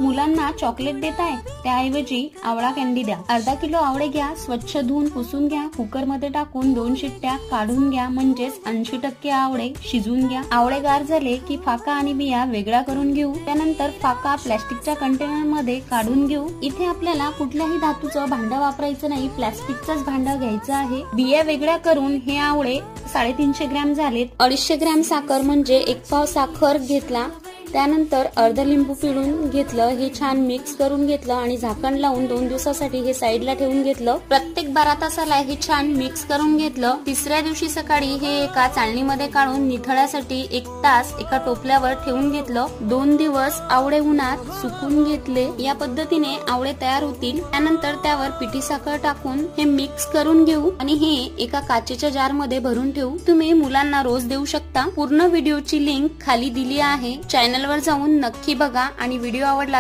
मुलांना चॉकलेट देताय त्याऐवजी आवळा कॅन्डी द्या। अर्धा किलो आवळे घ्या, स्वच्छ धुवून पुसून घ्या, कुकर मध्ये टाकून 2 शिट्ट्या काढून घ्या, म्हणजेच 80% आवळे शिजून घ्या। आवळे गार झाले की फाका आणि बिया वेगळा करून घेऊ। त्यानंतर फाका प्लास्टिकच्या कंटेनर मध्ये काढून घेऊ। इथे आपल्याला कुठल्याही धातूचं भांड वापरायचं नाही, प्लास्टिकचंच भांड घ्यायचं आहे। बिया वेगळ्या करून हे आवळे 350 ग्रॅम झालेत। 250 ग्रॅम साखर म्हणजे 1 पाव साखर घेतला। त्यानंतर अर्धा लिंबू पिळून घेतलं, हे छान मिक्स करून घेतलं आणि झाकण लावून 2 दिवसासाठी हे साईडला ठेवून घेतलं। प्रत्येक 12 तासाला हे छान मिक्स करून घेतलं। तिसऱ्या दिवशी सकाळी हे एका चाळणीमध्ये काढून निथळासाठी 1 तास एका टोपल्यावर ठेवून घेतलं। 2 दिवस आवळे उन्हात सुकून घेतले। या पद्धतीने आवळे तयार होतील। त्यानंतर त्यावर पिठी साखर टाकून हे मिक्स करून घेऊ आणि हे एका काचेच्या जार मध्ये भरून ठेवू। तुम्ही मुलांना रोज देऊ शकता। पूर्ण व्हिडिओची लिंक खाली दिली आहे, चॅनल वर जाऊन नक्की बघा आणि व्हिडिओ आवडला